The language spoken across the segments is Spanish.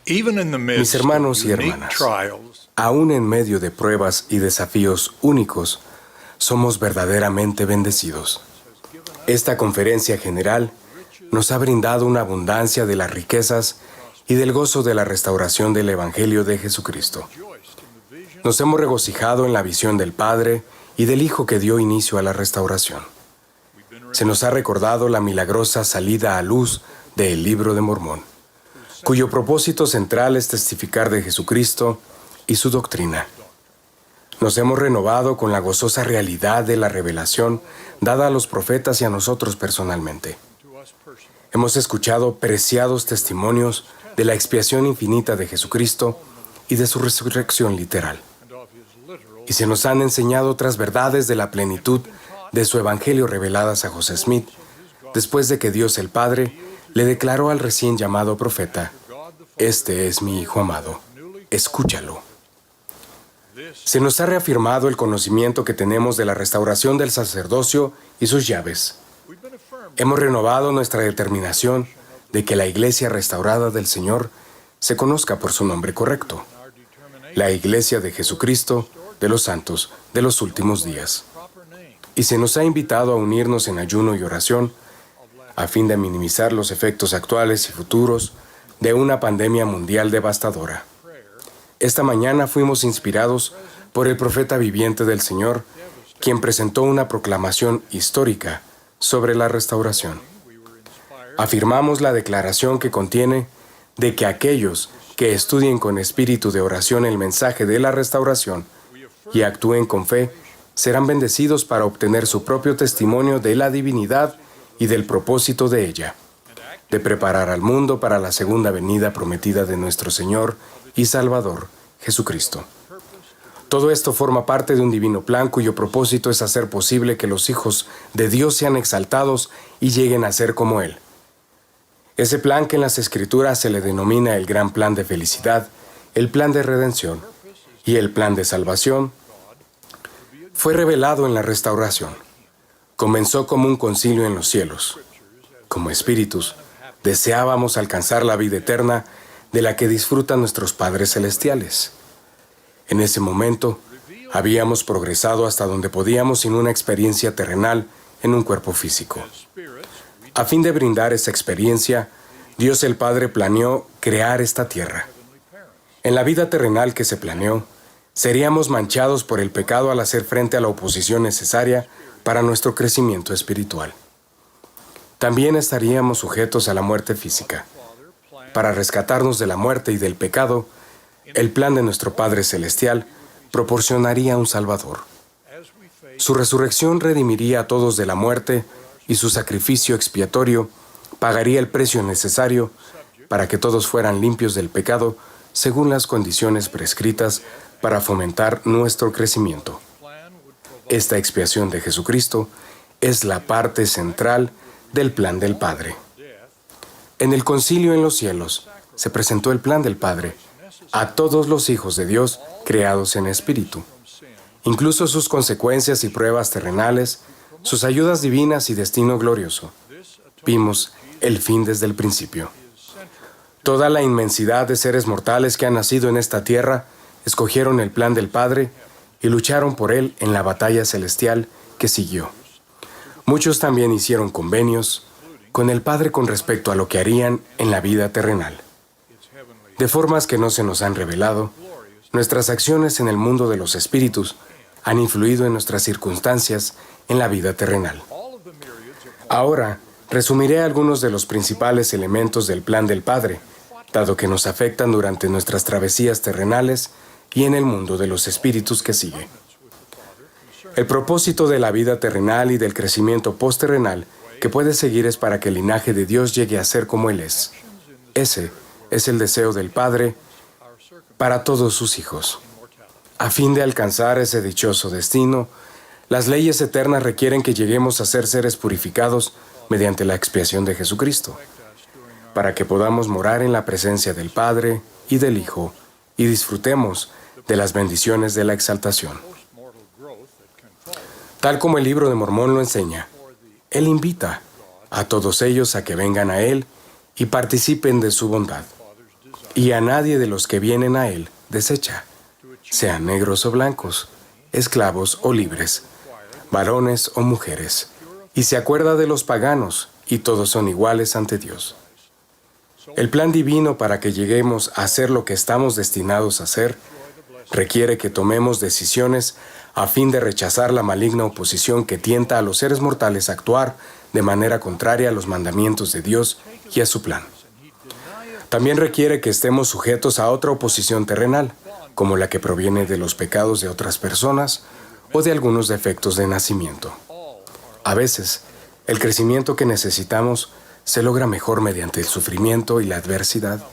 Mis hermanos y hermanas, aún en medio de pruebas y desafíos únicos, somos verdaderamente bendecidos. Esta conferencia general nos ha brindado una abundancia de las riquezas y del gozo de la restauración del Evangelio de Jesucristo. Nos hemos regocijado en la visión del Padre y del Hijo que dio inicio a la restauración. Se nos ha recordado la milagrosa salida a luz del Libro de Mormón, cuyo propósito central es testificar de Jesucristo y su doctrina. Nos hemos renovado con la gozosa realidad de la revelación dada a los profetas y a nosotros personalmente. Hemos escuchado preciados testimonios de la expiación infinita de Jesucristo y de su resurrección literal. Y se nos han enseñado otras verdades de la plenitud de su Evangelio reveladas a José Smith, después de que Dios el Padre le declaró al recién llamado profeta: «Este es mi Hijo amado, escúchalo». Se nos ha reafirmado el conocimiento que tenemos de la restauración del sacerdocio y sus llaves. Hemos renovado nuestra determinación de que la Iglesia restaurada del Señor se conozca por su nombre correcto: la Iglesia de Jesucristo de los santos de los últimos días. Y se nos ha invitado a unirnos en ayuno y oración a fin de minimizar los efectos actuales y futuros de una pandemia mundial devastadora. Esta mañana fuimos inspirados por el profeta viviente del Señor, quien presentó una proclamación histórica sobre la restauración. Afirmamos la declaración que contiene de que aquellos que estudien con espíritu de oración el mensaje de la restauración y actúen con fe, serán bendecidos para obtener su propio testimonio de la divinidad y del propósito de ella, de preparar al mundo para la segunda venida prometida de nuestro Señor y Salvador, Jesucristo. Todo esto forma parte de un divino plan cuyo propósito es hacer posible que los hijos de Dios sean exaltados y lleguen a ser como Él. Ese plan que en las Escrituras se le denomina el gran plan de felicidad, el plan de redención y el plan de salvación, fue revelado en la restauración. Comenzó como un concilio en los cielos. Como espíritus, deseábamos alcanzar la vida eterna de la que disfrutan nuestros padres celestiales. En ese momento, habíamos progresado hasta donde podíamos sin una experiencia terrenal en un cuerpo físico. A fin de brindar esa experiencia, Dios el Padre planeó crear esta tierra. En la vida terrenal que se planeó, seríamos manchados por el pecado al hacer frente a la oposición necesaria para nuestro crecimiento espiritual. También estaríamos sujetos a la muerte física. Para rescatarnos de la muerte y del pecado, el plan de nuestro Padre Celestial proporcionaría un Salvador. Su resurrección redimiría a todos de la muerte y su sacrificio expiatorio pagaría el precio necesario para que todos fueran limpios del pecado según las condiciones prescritas para fomentar nuestro crecimiento. Esta expiación de Jesucristo es la parte central del plan del Padre. En el concilio en los cielos se presentó el plan del Padre a todos los hijos de Dios creados en espíritu, incluso sus consecuencias y pruebas terrenales, sus ayudas divinas y destino glorioso. Vimos el fin desde el principio. Toda la inmensidad de seres mortales que han nacido en esta tierra escogieron el plan del Padre y lucharon por él en la batalla celestial que siguió. Muchos también hicieron convenios con el Padre con respecto a lo que harían en la vida terrenal. De formas que no se nos han revelado, nuestras acciones en el mundo de los espíritus han influido en nuestras circunstancias en la vida terrenal. Ahora, resumiré algunos de los principales elementos del plan del Padre, dado que nos afectan durante nuestras travesías terrenales y en el mundo de los espíritus que sigue. El propósito de la vida terrenal y del crecimiento postterrenal que puede seguir es para que el linaje de Dios llegue a ser como Él es. Ese es el deseo del Padre para todos sus hijos. A fin de alcanzar ese dichoso destino, las leyes eternas requieren que lleguemos a ser seres purificados mediante la expiación de Jesucristo, para que podamos morar en la presencia del Padre y del Hijo y disfrutemos de las bendiciones de la exaltación. Tal como el Libro de Mormón lo enseña, Él invita a todos ellos a que vengan a Él y participen de su bondad. y a nadie de los que vienen a Él desecha, sean negros o blancos, esclavos o libres, varones o mujeres, y se acuerda de los paganos, y todos son iguales ante Dios. El plan divino para que lleguemos a ser lo que estamos destinados a ser requiere que tomemos decisiones a fin de rechazar la maligna oposición que tienta a los seres mortales a actuar de manera contraria a los mandamientos de Dios y a su plan. También requiere que estemos sujetos a otra oposición terrenal, como la que proviene de los pecados de otras personas o de algunos defectos de nacimiento. A veces, el crecimiento que necesitamos se logra mejor mediante el sufrimiento y la adversidad,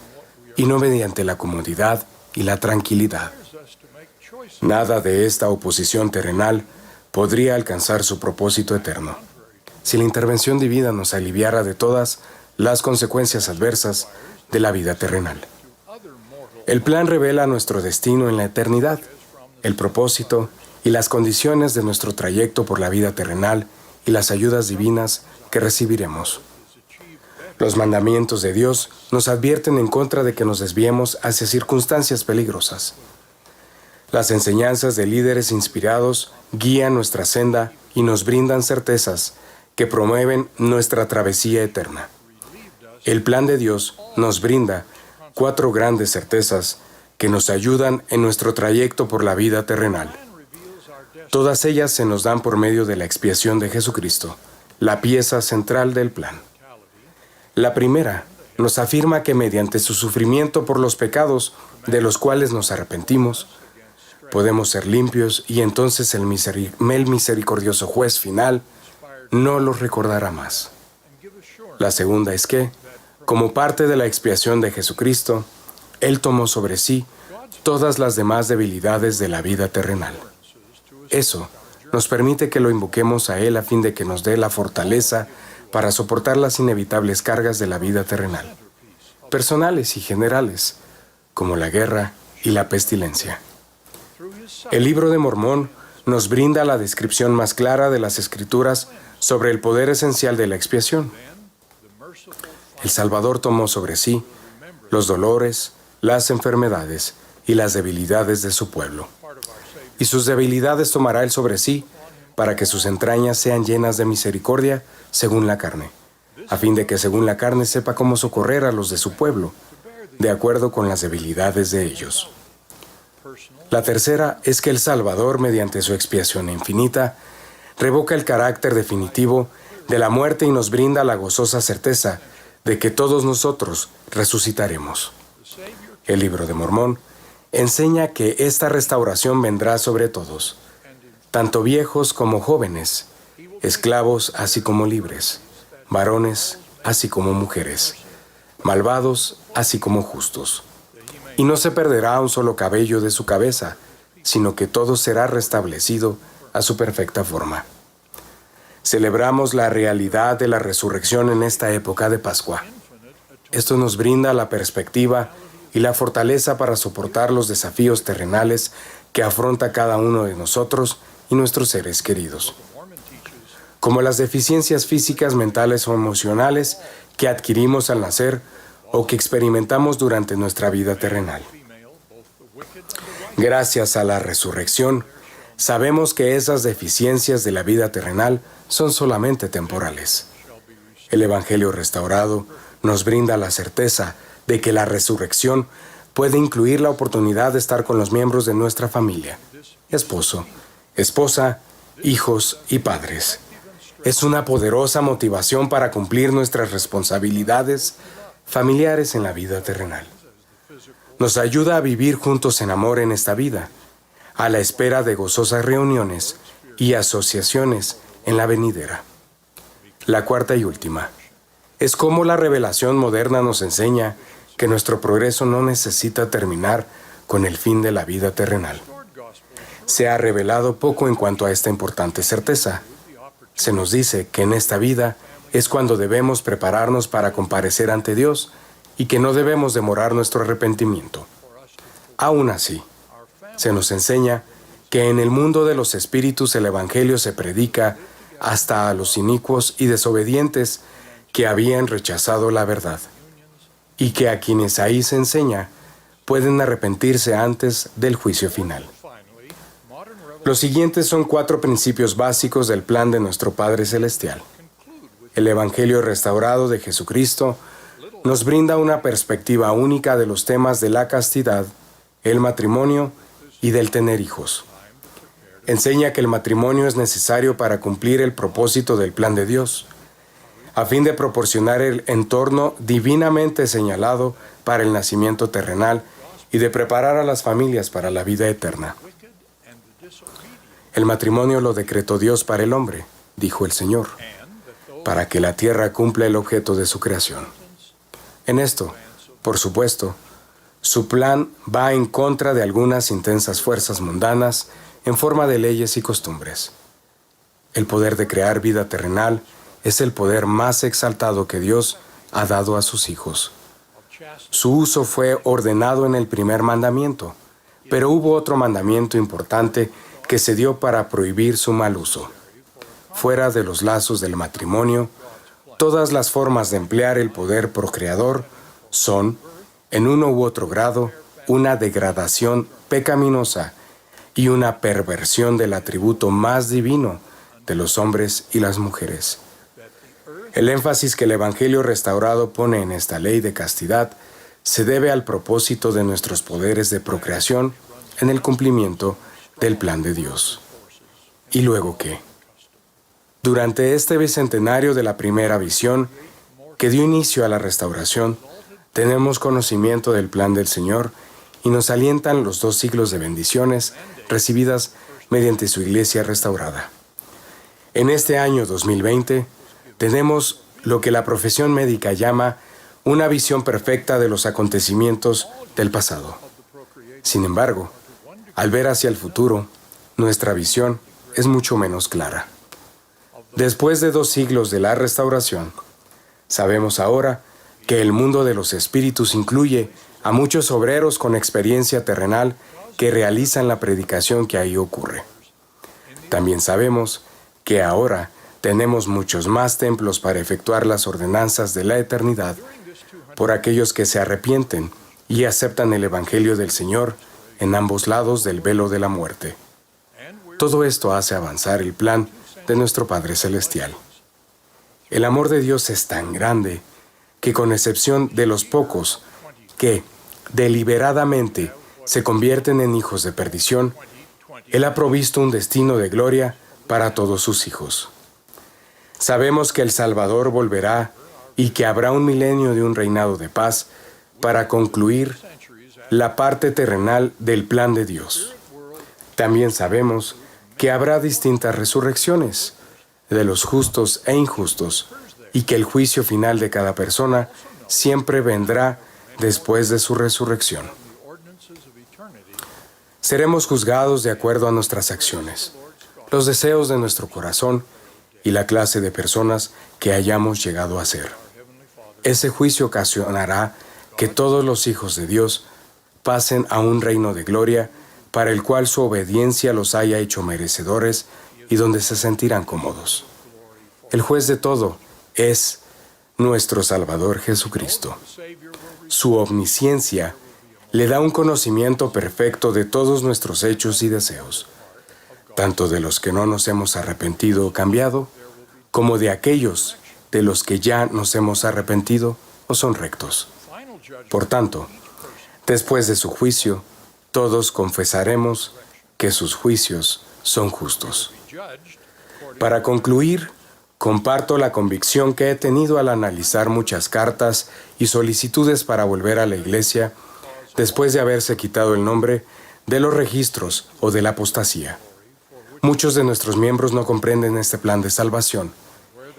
y no mediante la comodidad y la tranquilidad. Nada de esta oposición terrenal podría alcanzar su propósito eterno. Si la intervención divina nos aliviara de todas las consecuencias adversas de la vida terrenal. El plan revela nuestro destino en la eternidad, el propósito y las condiciones de nuestro trayecto por la vida terrenal y las ayudas divinas que recibiremos. Los mandamientos de Dios nos advierten en contra de que nos desviemos hacia circunstancias peligrosas. Las enseñanzas de líderes inspirados guían nuestra senda y nos brindan certezas que promueven nuestra travesía eterna. El plan de Dios nos brinda 4 grandes certezas que nos ayudan en nuestro trayecto por la vida terrenal. Todas ellas se nos dan por medio de la expiación de Jesucristo, la pieza central del plan. La primera nos afirma que mediante su sufrimiento por los pecados de los cuales nos arrepentimos, podemos ser limpios y entonces el misericordioso juez final no los recordará más. La segunda es que, como parte de la expiación de Jesucristo, Él tomó sobre sí todas las demás debilidades de la vida terrenal. Eso nos permite que lo invoquemos a Él a fin de que nos dé la fortaleza para soportar las inevitables cargas de la vida terrenal, personales y generales, como la guerra y la pestilencia. El Libro de Mormón nos brinda la descripción más clara de las Escrituras sobre el poder esencial de la expiación. El Salvador tomó sobre sí los dolores, las enfermedades y las debilidades de su pueblo. Y sus debilidades tomará Él sobre sí para que sus entrañas sean llenas de misericordia según la carne, a fin de que según la carne sepa cómo socorrer a los de su pueblo, de acuerdo con las debilidades de ellos. La tercera es que el Salvador, mediante su expiación infinita, revoca el carácter definitivo de la muerte y nos brinda la gozosa certeza de que todos nosotros resucitaremos. El Libro de Mormón enseña que esta restauración vendrá sobre todos, tanto viejos como jóvenes, esclavos así como libres, varones así como mujeres, malvados así como justos. Y no se perderá un solo cabello de su cabeza, sino que todo será restablecido a su perfecta forma. Celebramos la realidad de la resurrección en esta época de Pascua. Esto nos brinda la perspectiva y la fortaleza para soportar los desafíos terrenales que afronta cada uno de nosotros y nuestros seres queridos, como las deficiencias físicas, mentales o emocionales que adquirimos al nacer o que experimentamos durante nuestra vida terrenal. Gracias a la resurrección, sabemos que esas deficiencias de la vida terrenal son solamente temporales. El Evangelio restaurado nos brinda la certeza de que la resurrección puede incluir la oportunidad de estar con los miembros de nuestra familia, esposo, esposa, hijos y padres. Es una poderosa motivación para cumplir nuestras responsabilidades familiares en la vida terrenal. Nos ayuda a vivir juntos en amor en esta vida, a la espera de gozosas reuniones y asociaciones en la venidera. La cuarta y última es cómo la revelación moderna nos enseña que nuestro progreso no necesita terminar con el fin de la vida terrenal. Se ha revelado poco en cuanto a esta importante certeza. Se nos dice que en esta vida es cuando debemos prepararnos para comparecer ante Dios y que no debemos demorar nuestro arrepentimiento. Aún así, se nos enseña que en el mundo de los espíritus el Evangelio se predica hasta a los inicuos y desobedientes que habían rechazado la verdad. y que a quienes ahí se enseña pueden arrepentirse antes del juicio final. Los siguientes son 4 principios básicos del plan de nuestro Padre Celestial. El Evangelio restaurado de Jesucristo nos brinda una perspectiva única de los temas de la castidad, el matrimonio y del tener hijos. Enseña que el matrimonio es necesario para cumplir el propósito del plan de Dios, a fin de proporcionar el entorno divinamente señalado para el nacimiento terrenal y de preparar a las familias para la vida eterna. El matrimonio lo decretó Dios para el hombre, dijo el Señor, para que la tierra cumpla el objeto de su creación. En esto, por supuesto, su plan va en contra de algunas intensas fuerzas mundanas en forma de leyes y costumbres. El poder de crear vida terrenal es el poder más exaltado que Dios ha dado a sus hijos. Su uso fue ordenado en el primer mandamiento, pero hubo otro mandamiento importante que se dio para prohibir su mal uso. Fuera de los lazos del matrimonio, todas las formas de emplear el poder procreador son, en uno u otro grado, una degradación pecaminosa y una perversión del atributo más divino de los hombres y las mujeres. El énfasis que el Evangelio restaurado pone en esta ley de castidad se debe al propósito de nuestros poderes de procreación en el cumplimiento del plan de Dios. ¿Y luego qué? Durante este bicentenario de la primera visión, que dio inicio a la restauración, tenemos conocimiento del plan del Señor y nos alientan los 2 siglos de bendiciones recibidas mediante su iglesia restaurada. En este año 2020, tenemos lo que la profesión médica llama una visión perfecta de los acontecimientos del pasado. Sin embargo, al ver hacia el futuro, nuestra visión es mucho menos clara. Después de 2 siglos de la restauración, sabemos ahora que el mundo de los espíritus incluye a muchos obreros con experiencia terrenal que realizan la predicación que ahí ocurre. También sabemos que ahora tenemos muchos más templos para efectuar las ordenanzas de la eternidad por aquellos que se arrepienten y aceptan el Evangelio del Señor en ambos lados del velo de la muerte. Todo esto hace avanzar el plan de nuestro Padre Celestial. El amor de Dios es tan grande que, con excepción de los pocos que deliberadamente se convierten en hijos de perdición, Él ha provisto un destino de gloria para todos sus hijos. Sabemos que el Salvador volverá y que habrá un milenio de un reinado de paz para concluir la parte terrenal del plan de Dios. También sabemos que habrá distintas resurrecciones de los justos e injustos y que el juicio final de cada persona siempre vendrá después de su resurrección. Seremos juzgados de acuerdo a nuestras acciones, los deseos de nuestro corazón y la clase de personas que hayamos llegado a ser. Ese juicio ocasionará que todos los hijos de Dios pasen a un reino de gloria para el cual su obediencia los haya hecho merecedores y donde se sentirán cómodos. El juez de todo es nuestro Salvador Jesucristo. Su omnisciencia le da un conocimiento perfecto de todos nuestros hechos y deseos, tanto de los que no nos hemos arrepentido o cambiado, como de aquellos de los que ya nos hemos arrepentido o son rectos. Por tanto, después de su juicio, todos confesaremos que sus juicios son justos. Para concluir, comparto la convicción que he tenido al analizar muchas cartas y solicitudes para volver a la Iglesia después de haberse quitado el nombre de los registros o de la apostasía. Muchos de nuestros miembros no comprenden este plan de salvación,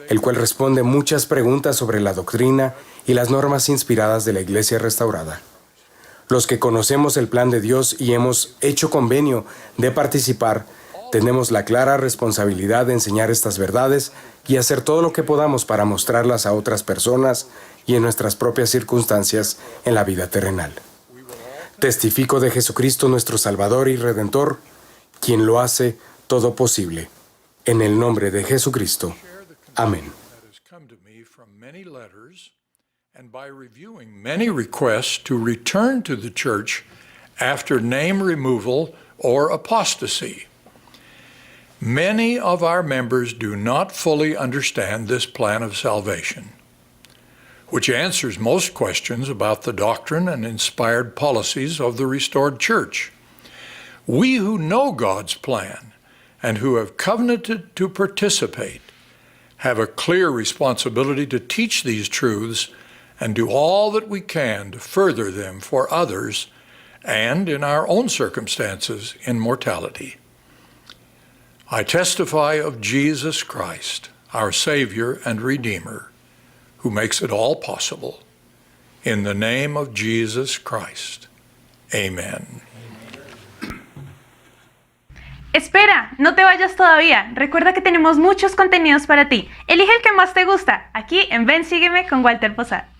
el cual responde muchas preguntas sobre la doctrina y las normas inspiradas de la Iglesia restaurada. Los que conocemos el plan de Dios y hemos hecho convenio de participar, tenemos la clara responsabilidad de enseñar estas verdades y hacer todo lo que podamos para mostrarlas a otras personas y en nuestras propias circunstancias en la vida terrenal. Testifico de Jesucristo nuestro Salvador y Redentor, quien lo hace todo posible. En el nombre de Jesucristo. Amén. and by reviewing many requests to return to the church after name removal or apostasy. Many of our members do not fully understand this plan of salvation, which answers most questions about the doctrine and inspired policies of the restored church. We who know God's plan and who have covenanted to participate have a clear responsibility to teach these truths and do all that we can to further them for others and in our own circumstances in mortality. I testify of Jesus Christ, our Savior and Redeemer, who makes it all possible. In the name of Jesus Christ. Amen. Espera, no te vayas todavía. Recuerda que tenemos muchos contenidos para ti. Elige el que más te gusta, aquí en Ven Sígueme con Walter Posada.